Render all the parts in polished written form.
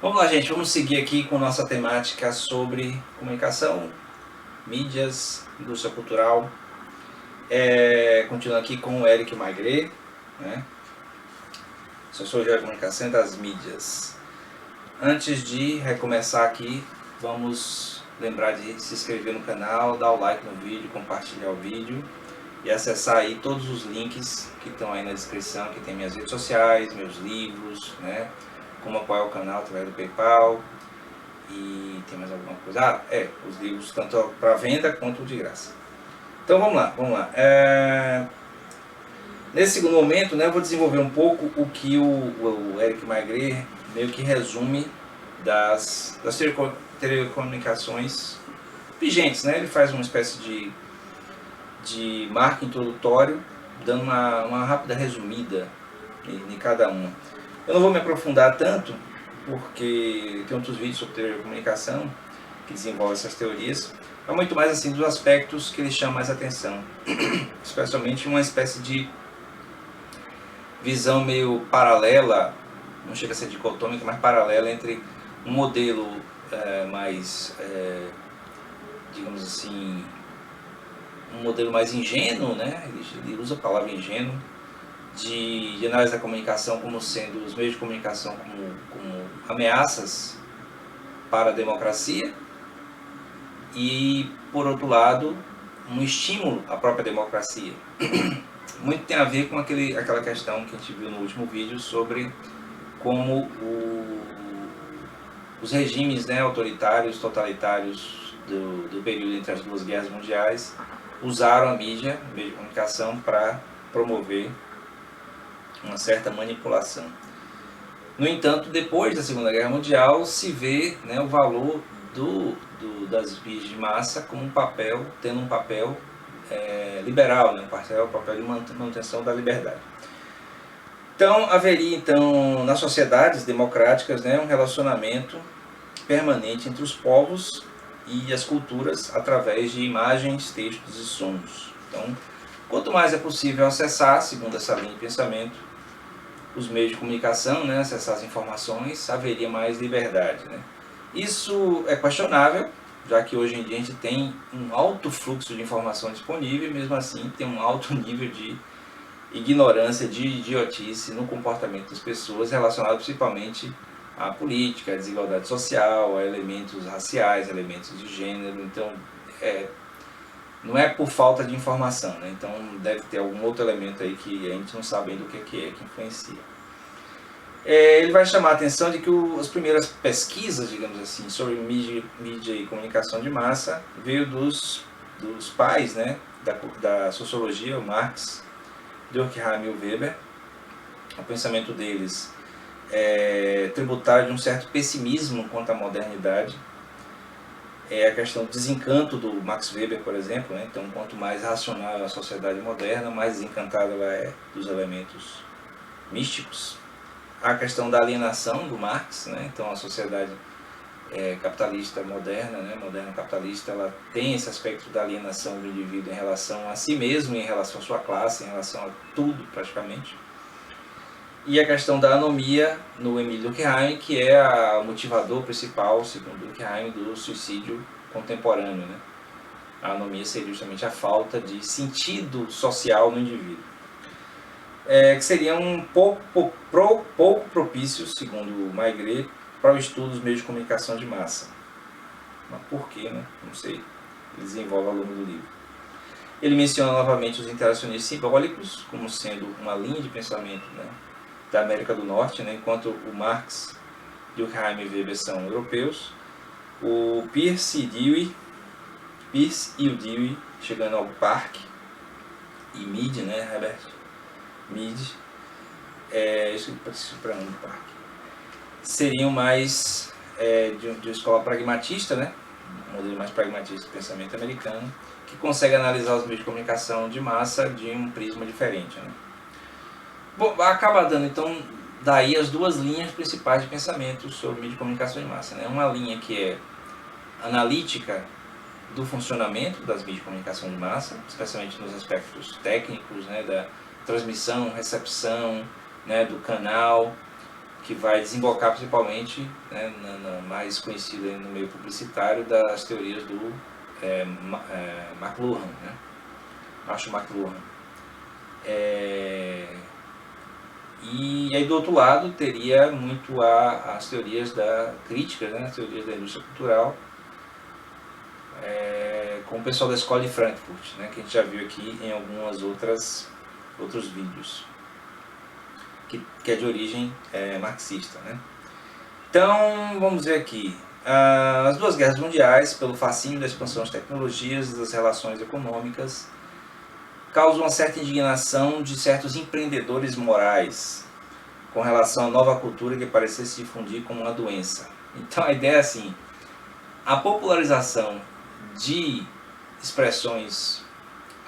Vamos lá, gente, vamos seguir aqui com nossa temática sobre comunicação, mídias, indústria cultural. Continuando aqui com o Eric Maigret, né? Sociologia da comunicação e das mídias. Antes de recomeçar aqui, vamos lembrar de se inscrever no canal, dar o like no vídeo, compartilhar o vídeo e acessar aí todos os links que estão aí na descrição, que tem minhas redes sociais, meus livros, né? Como apoiar o canal através do PayPal. E tem mais alguma coisa? Os livros tanto para venda quanto de graça. Então vamos lá. Nesse segundo momento, né, eu vou desenvolver um pouco o que o Eric Maigret meio que resume das telecomunicações vigentes, né? Ele faz uma espécie de marco introdutório, dando uma rápida resumida em cada uma. Eu não vou me aprofundar tanto, porque tem outros vídeos sobre telecomunicação que desenvolvem essas teorias, mas muito mais assim dos aspectos que ele chama mais atenção, especialmente uma espécie de visão meio paralela, não chega a ser dicotômica, mas paralela entre um modelo digamos assim, um modelo mais ingênuo, né? Ele usa a palavra ingênuo, de análise da comunicação como sendo os meios de comunicação como ameaças para a democracia e, por outro lado, um estímulo à própria democracia. Muito tem a ver com aquela questão que a gente viu no último vídeo sobre como os regimes, né, autoritários, totalitários do período entre as duas guerras mundiais usaram a mídia, o meio de comunicação, para promover uma certa manipulação. No entanto, depois da Segunda Guerra Mundial, se vê, né, o valor das mídias de massa como tendo um papel liberal, né, um papel de manutenção da liberdade. Então, haveria nas sociedades democráticas, né, um relacionamento permanente entre os povos e as culturas através de imagens, textos e sons. Então, quanto mais é possível acessar, segundo essa linha de pensamento, os meios de comunicação, né, acessar as informações, haveria mais liberdade, né? Isso é questionável, já que hoje em dia a gente tem um alto fluxo de informação disponível e mesmo assim tem um alto nível de ignorância, de idiotice no comportamento das pessoas, relacionado principalmente à política, à desigualdade social, a elementos raciais, elementos de gênero. Então, não é por falta de informação, né? Então deve ter algum outro elemento aí que a gente não sabe ainda o que influencia. Ele vai chamar a atenção de que as primeiras pesquisas, digamos assim, sobre mídia e comunicação de massa veio dos pais, né, da sociologia, o Marx, Durkheim e o Weber. O pensamento deles é tributário de um certo pessimismo quanto à modernidade. A questão do desencanto do Max Weber, por exemplo, né? Então, quanto mais racional é a sociedade moderna, mais desencantada ela é dos elementos místicos. A questão da alienação do Marx, né? Então, a sociedade capitalista moderna, né? Moderna capitalista, ela tem esse aspecto da alienação do indivíduo em relação a si mesmo, em relação à sua classe, em relação a tudo praticamente. E a questão da anomia no Emile Durkheim, que é o motivador principal, segundo Durkheim, do suicídio contemporâneo, né? A anomia seria justamente a falta de sentido social no indivíduo. Que seria um pouco propício, segundo Maigret, para o estudo dos meios de comunicação de massa. Mas por quê, né? Não sei. Ele desenvolve ao longo do livro. Ele menciona novamente os interacionistas simbólicos como sendo uma linha de pensamento, né, da América do Norte, né, enquanto o Marx, Durkheim e Weber são europeus. O Peirce e o Dewey, chegando ao Park e Mead, né, Herbert Mead, seriam mais de uma escola pragmatista, né, um modelo mais pragmatista do pensamento americano, que consegue analisar os meios de comunicação de massa de um prisma diferente, né. Bom, acaba dando então daí as duas linhas principais de pensamento sobre meios de comunicação de massa, né. Uma linha que é analítica do funcionamento das mídias de comunicação de massa, especialmente nos aspectos técnicos, né, da transmissão, recepção, né, do canal, que vai desembocar principalmente, né, na mais conhecida no meio publicitário, das teorias do McLuhan, né, Marshall McLuhan. E aí do outro lado teria muito as teorias da crítica, né, as teorias da indústria cultural, com o pessoal da escola de Frankfurt, né, que a gente já viu aqui em alguns outros vídeos, que é de origem marxista, né. Então, vamos ver aqui. As duas guerras mundiais, pelo fascínio da expansão das tecnologias e das relações econômicas, causam uma certa indignação de certos empreendedores morais com relação à nova cultura que parecia se difundir como uma doença. Então a ideia é assim: a popularização de expressões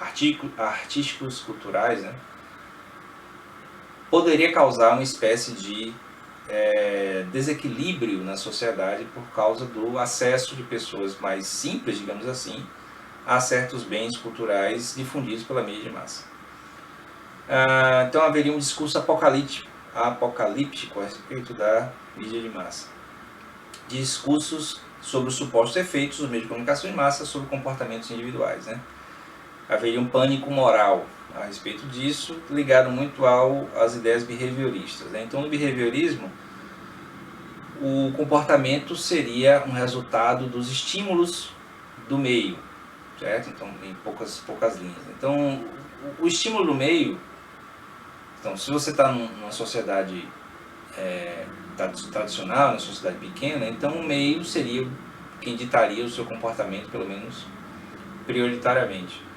artísticos, culturais, né, poderia causar uma espécie de desequilíbrio na sociedade por causa do acesso de pessoas mais simples, digamos assim, a certos bens culturais difundidos pela mídia de massa. Então haveria um discurso apocalíptico a respeito da mídia de massa. Discursos sobre os supostos efeitos dos meios de comunicação de massa sobre comportamentos individuais, né? Haveria um pânico moral a respeito disso, ligado muito às ideias behavioristas, né? Então, no behaviorismo, o comportamento seria um resultado dos estímulos do meio, certo? Então, em poucas linhas. Então, o estímulo do meio, então, se você está numa sociedade tradicional, na sociedade pequena, então o meio seria quem ditaria o seu comportamento, pelo menos prioritariamente.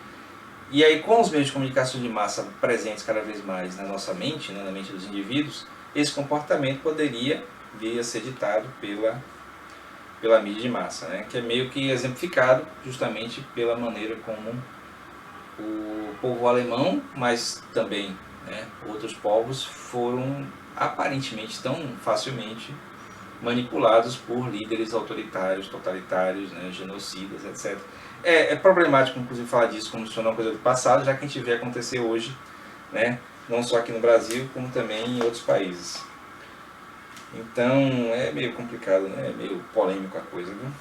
E aí, com os meios de comunicação de massa presentes cada vez mais na nossa mente, né, na mente dos indivíduos, esse comportamento poderia vir a ser ditado pela mídia de massa, né, que é meio que exemplificado justamente pela maneira como o povo alemão, mas também, né, outros povos foram aparentemente tão facilmente manipulados por líderes autoritários, totalitários, né, genocidas, etc. É problemático, inclusive, falar disso como se fosse uma coisa do passado, já que a gente vê acontecer hoje, né, não só aqui no Brasil, como também em outros países. Então, é meio complicado, né, é meio polêmico a coisa, viu?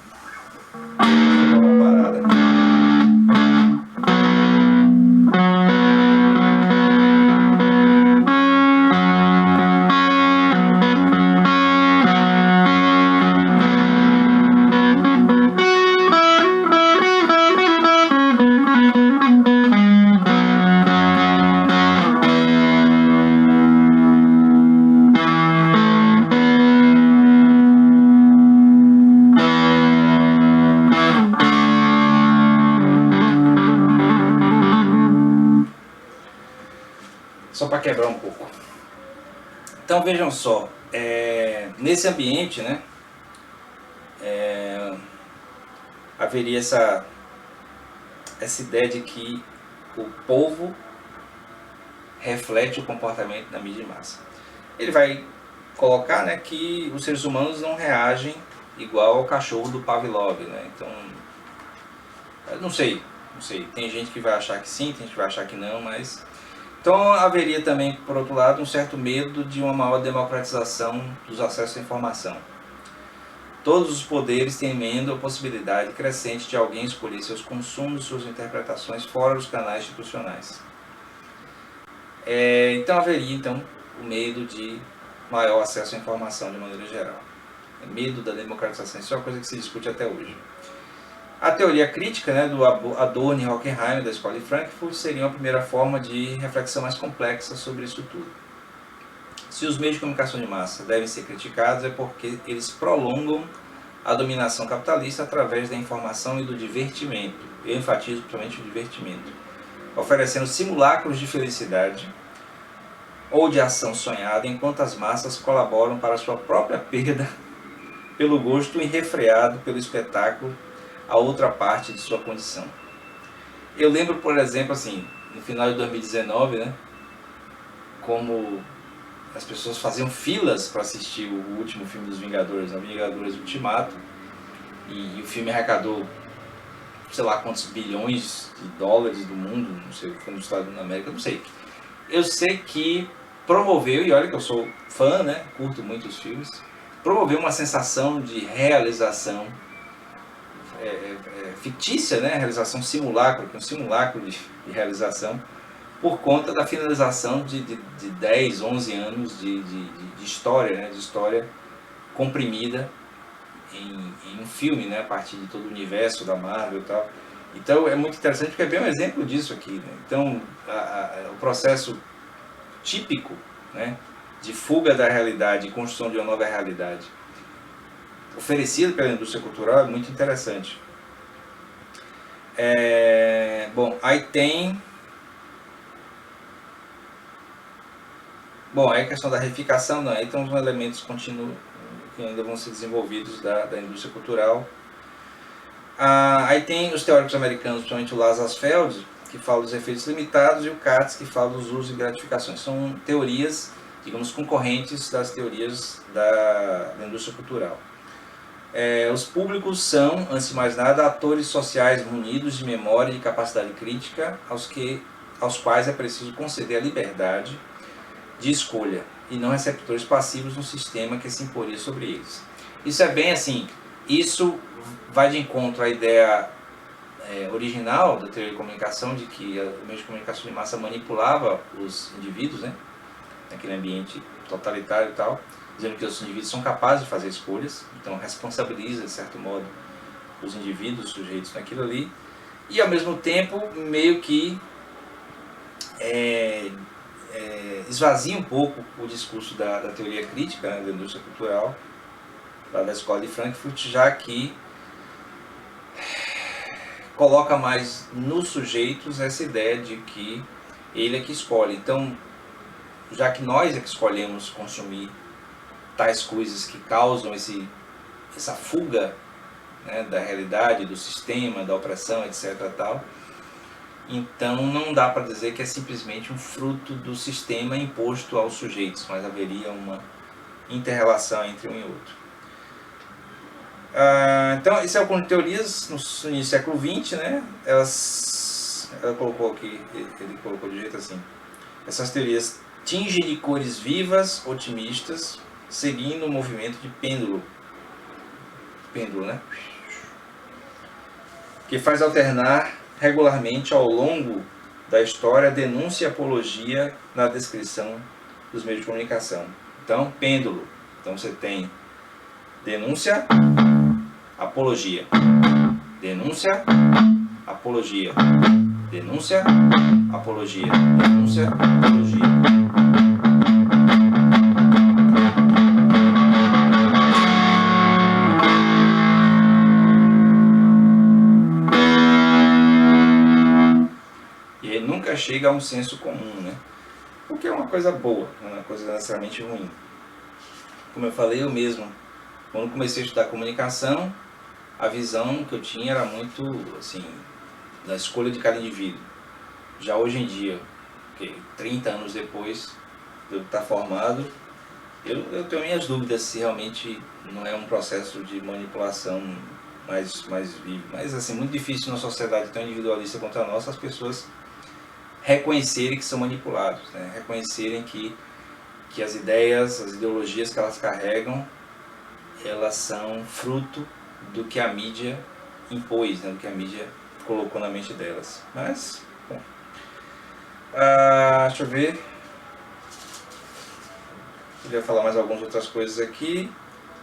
Vou dar uma parada. Só para quebrar um pouco. Então vejam só, nesse ambiente, né, haveria essa ideia de que o povo reflete o comportamento da mídia de massa. Ele vai colocar, né, que os seres humanos não reagem igual ao cachorro do Pavlov, né? Então, não sei, tem gente que vai achar que sim, tem gente que vai achar que não, mas... Então haveria também, por outro lado, um certo medo de uma maior democratização dos acessos à informação. Todos os poderes temendo a possibilidade crescente de alguém escolher seus consumos, suas interpretações fora dos canais institucionais. Então haveria o medo de maior acesso à informação de maneira geral. Medo da democratização, isso é uma coisa que se discute até hoje. A teoria crítica, né, do Adorno e Horkheimer, da Escola de Frankfurt, seria uma primeira forma de reflexão mais complexa sobre isso tudo. Se os meios de comunicação de massa devem ser criticados, é porque eles prolongam a dominação capitalista através da informação e do divertimento. Eu enfatizo principalmente o divertimento, oferecendo simulacros de felicidade ou de ação sonhada, enquanto as massas colaboram para a sua própria perda pelo gosto irrefreado pelo espetáculo, a outra parte de sua condição. Eu lembro, por exemplo, assim, no final de 2019, né, como as pessoas faziam filas para assistir o último filme dos Vingadores, a Vingadores Ultimato, e o filme arrecadou sei lá quantos bilhões de dólares do mundo, não sei, foi nos Estados Unidos da América, não sei. Eu sei que promoveu, e olha que eu sou fã, né, curto muito os filmes, promoveu uma sensação de realização fictícia, né, realização simulacro, um simulacro de realização, por conta da finalização de 10, 11 anos de história, né, de história comprimida em um filme, né, a partir de todo o universo da Marvel e tal. Então é muito interessante porque é bem um exemplo disso aqui, né? Então o processo típico, né, de fuga da realidade e construção de uma nova realidade oferecido pela indústria cultural é muito interessante. Bom, aí tem... Bom, aí a questão da reificação, não, aí tem uns elementos contínuos que ainda vão ser desenvolvidos da indústria cultural. Aí tem os teóricos americanos, principalmente o Lazarsfeld, que fala dos efeitos limitados, e o Katz, que fala dos usos e gratificações. São teorias, digamos, concorrentes das teorias da indústria cultural. Os públicos são, antes de mais nada, atores sociais munidos de memória e capacidade crítica, aos quais é preciso conceder a liberdade de escolha, e não receptores passivos no sistema que se imporia sobre eles. Isso é bem assim, isso vai de encontro à ideia original da teoria de comunicação, de que o meio de comunicação de massa manipulava os indivíduos, né, naquele ambiente totalitário e tal, dizendo que os indivíduos são capazes de fazer escolhas, então responsabiliza, de certo modo, os indivíduos, os sujeitos naquilo ali, e ao mesmo tempo meio que esvazia um pouco o discurso da teoria crítica, né, da indústria cultural, lá da Escola de Frankfurt, já que coloca mais nos sujeitos essa ideia de que ele é que escolhe. Então, já que nós é que escolhemos consumir tais coisas que causam essa fuga, né, da realidade, do sistema, da opressão, etc. tal, então não dá para dizer que é simplesmente um fruto do sistema imposto aos sujeitos, mas haveria uma inter-relação entre um e outro. Então, isso é o conjunto de teorias no início do século XX, né? Ela colocou aqui, ele colocou de jeito assim: essas teorias tingem de cores vivas, otimistas, seguindo o movimento de pêndulo, né? Que faz alternar regularmente ao longo da história denúncia e apologia na descrição dos meios de comunicação. Então, pêndulo. Então você tem denúncia, apologia. Denúncia, apologia. Denúncia, apologia. Denúncia, apologia. E aí nunca chega a um senso comum, né? O que é uma coisa boa, não é uma coisa necessariamente ruim. Como eu falei, eu mesmo, quando comecei a estudar comunicação, a visão que eu tinha era muito, assim, da escolha de cada indivíduo. Já hoje em dia, 30 anos depois de eu estar formado, eu tenho minhas dúvidas se realmente não é um processo de manipulação mais vivo. Mas, assim, muito difícil numa sociedade tão individualista quanto a nossa, as pessoas reconhecerem que são manipulados, né? Reconhecerem que as ideias, as ideologias que elas carregam, elas são fruto do que a mídia impôs, né? Do que a mídia colocou na mente delas. Mas, bom, deixa eu ver, queria falar mais algumas outras coisas aqui.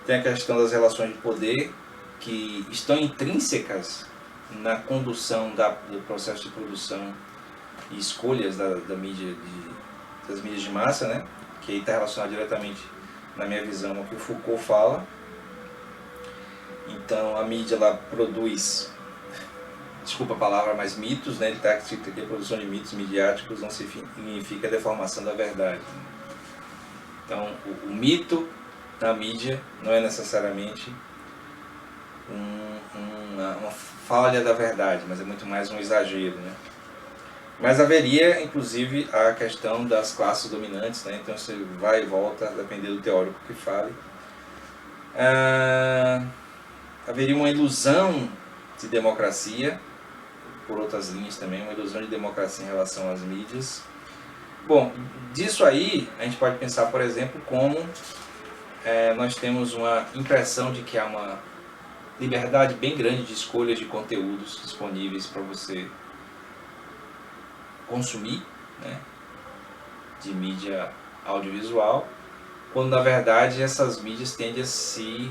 Tem a questão das relações de poder, que estão intrínsecas na condução do processo de produção e escolhas da mídia das mídias de massa, né? Que está relacionado diretamente, na minha visão, ao que o Foucault fala. Então a mídia ela produz, desculpa a palavra, mas mitos, né? Ele está aqui a produção de mitos midiáticos não significa deformação da verdade. Então o mito na mídia não é necessariamente uma falha da verdade, mas é muito mais um exagero, né? Mas haveria, inclusive, a questão das classes dominantes, né? Então você vai e volta, dependendo do teórico que fale. Haveria uma ilusão de democracia, por outras linhas também, uma ilusão de democracia em relação às mídias. Bom, disso aí, a gente pode pensar, por exemplo, como nós temos uma impressão de que há uma liberdade bem grande de escolhas de conteúdos disponíveis para você consumir, né, de mídia audiovisual, quando na verdade essas mídias tendem a se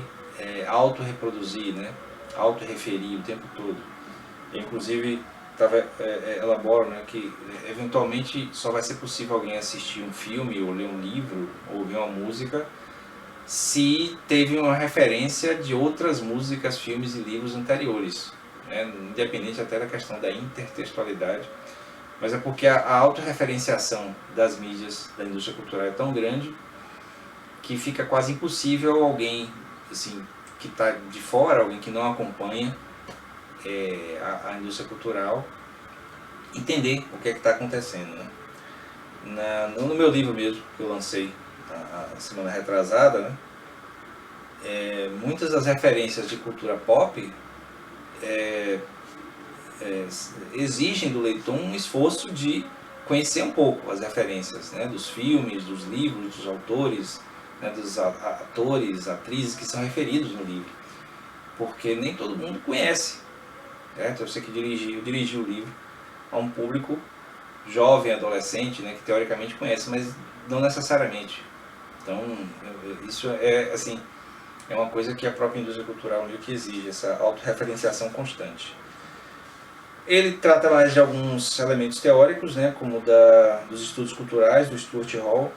autorreproduzir, né, autorreferir o tempo todo. Eu, inclusive, elaboro, né, que eventualmente só vai ser possível alguém assistir um filme, ou ler um livro, ou ouvir uma música, se teve uma referência de outras músicas, filmes e livros anteriores, né, independente até da questão da intertextualidade. Mas é porque a autorreferenciação das mídias, da indústria cultural é tão grande que fica quase impossível alguém assim, que está de fora, alguém que não acompanha a indústria cultural, entender o que é que está acontecendo, né? No meu livro mesmo, que eu lancei a semana retrasada, né, muitas das referências de cultura pop exigem do leitor um esforço de conhecer um pouco as referências, né, dos filmes, dos livros, dos autores, né, dos atores, atrizes que são referidos no livro, porque nem todo mundo conhece, certo? Eu sei que eu dirigi o livro a um público jovem, adolescente, né, que teoricamente conhece, mas não necessariamente. Então isso assim, é uma coisa que a própria indústria cultural meio que exige, essa autorreferenciação constante. Ele trata mais de alguns elementos teóricos, né, como dos estudos culturais, do Stuart Hall,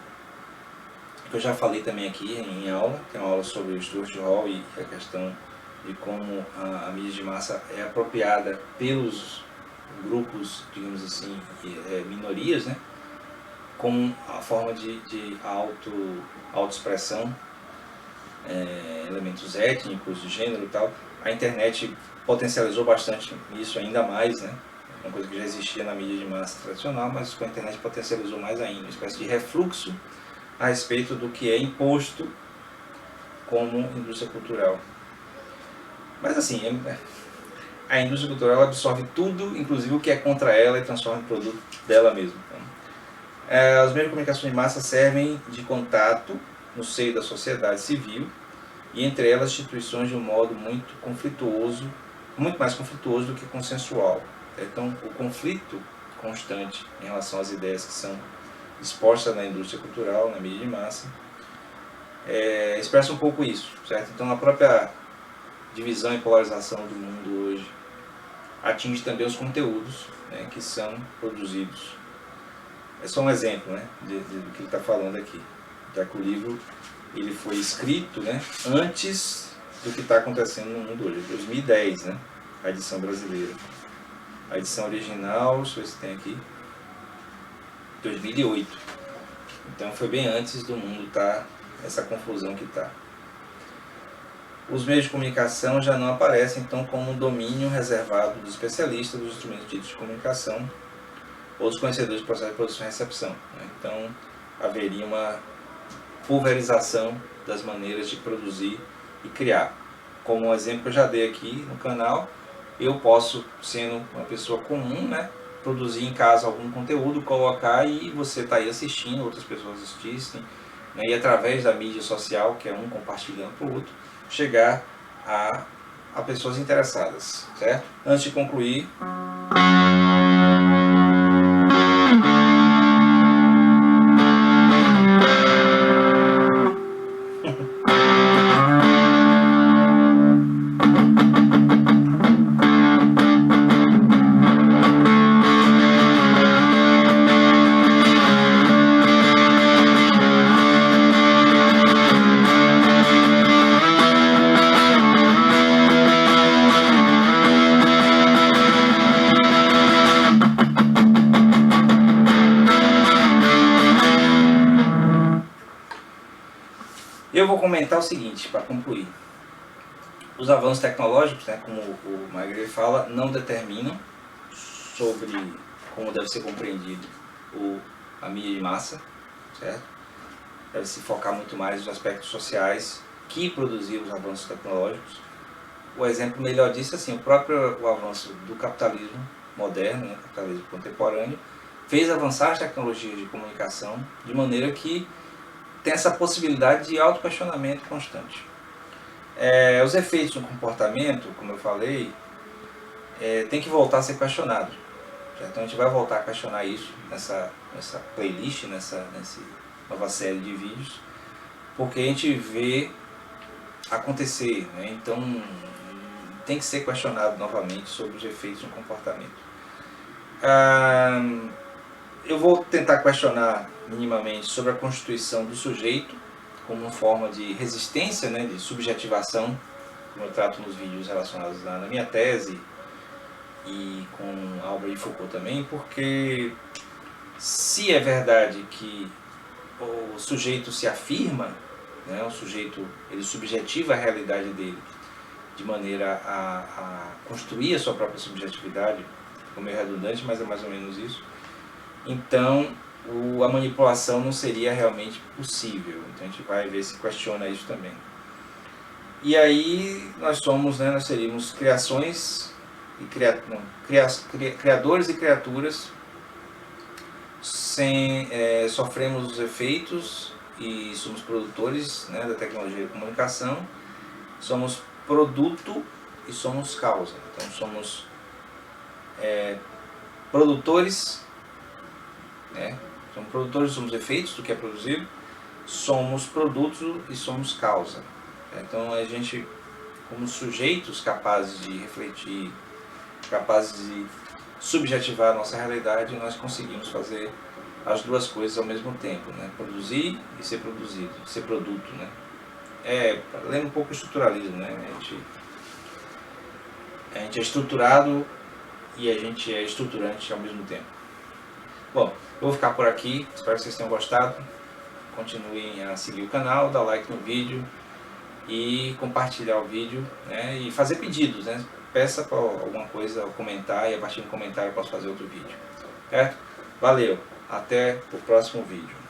que eu já falei também aqui em aula. Tem uma aula sobre o Stuart Hall e a questão de como a mídia de massa é apropriada pelos grupos, digamos assim, minorias, né, como a forma de autoexpressão, elementos étnicos, de gênero e tal. A internet potencializou bastante isso ainda mais, né? Uma coisa que já existia na mídia de massa tradicional, mas com a internet potencializou mais ainda, uma espécie de refluxo a respeito do que é imposto como indústria cultural. Mas assim, a indústria cultural absorve tudo, inclusive o que é contra ela, e transforma em produto dela mesma. Então, as meios de comunicação de massa servem de contato no seio da sociedade civil, e entre elas instituições de um modo muito mais conflituoso do que consensual. Então, o conflito constante em relação às ideias que são expostas na indústria cultural, na mídia de massa, expressa um pouco isso, certo? Então, a própria divisão e polarização do mundo hoje atinge também os conteúdos, né, que são produzidos. É só um exemplo, né, do que ele está falando aqui, já que o livro ele foi escrito, né, antes do que está acontecendo no mundo hoje, 2010, né, a edição brasileira. A edição original, deixa eu ver se tem aqui, 2008. Então foi bem antes do mundo estar essa confusão que está. Os meios de comunicação já não aparecem então como um domínio reservado dos especialistas dos instrumentos ditos de comunicação ou dos conhecedores do processo de produção e recepção, né? Então haveria uma pulverização das maneiras de produzir e criar. Como um exemplo que eu já dei aqui no canal, eu posso, sendo uma pessoa comum, né, produzir em casa algum conteúdo, colocar e você está aí assistindo, outras pessoas assistem, né, e através da mídia social, que é um compartilhando para o outro, chegar a pessoas interessadas, certo? Antes de concluir, Eu vou comentar o seguinte, para concluir. Os avanços tecnológicos, né, como o Magritte fala, não determinam sobre como deve ser compreendido a mídia de massa, certo? Deve se focar muito mais nos aspectos sociais que produziram os avanços tecnológicos. O exemplo melhor disso, assim, o avanço do capitalismo moderno, né, capitalismo contemporâneo, fez avançar as tecnologias de comunicação de maneira que tem essa possibilidade de auto-questionamento constante. Os efeitos no comportamento, como eu falei, tem que voltar a ser questionado. Então a gente vai voltar a questionar isso nessa playlist, nessa nova série de vídeos, porque a gente vê acontecer, né? Então tem que ser questionado novamente sobre os efeitos no comportamento. Eu vou tentar questionar minimamente sobre a constituição do sujeito como uma forma de resistência, né, de subjetivação, como eu trato nos vídeos relacionados na minha tese e com Albert e Foucault também, porque se é verdade que o sujeito se afirma, né, o sujeito ele subjetiva a realidade dele de maneira a construir a sua própria subjetividade, ficou meio redundante, mas é mais ou menos isso, então a manipulação não seria realmente possível. Então a gente vai ver se questiona isso também. E aí nós seríamos criações e criadores e criaturas sofremos os efeitos e somos produtores, né, da tecnologia de comunicação, somos produto e somos causa. Então somos produtores, né? Somos produtores, somos efeitos do que é produzido, somos produto e somos causa. Então a gente, como sujeitos capazes de refletir, capazes de subjetivar a nossa realidade, nós conseguimos fazer as duas coisas ao mesmo tempo, né? Produzir e ser produzido, ser produto, né? Lembra um pouco o estruturalismo, né? A gente é estruturado e a gente é estruturante ao mesmo tempo. Bom, eu vou ficar por aqui, espero que vocês tenham gostado. Continuem a seguir o canal, dar like no vídeo e compartilhar o vídeo, né? E fazer pedidos, né? Peça para alguma coisa, comentar, e a partir do comentário eu posso fazer outro vídeo. Certo? Valeu, até o próximo vídeo.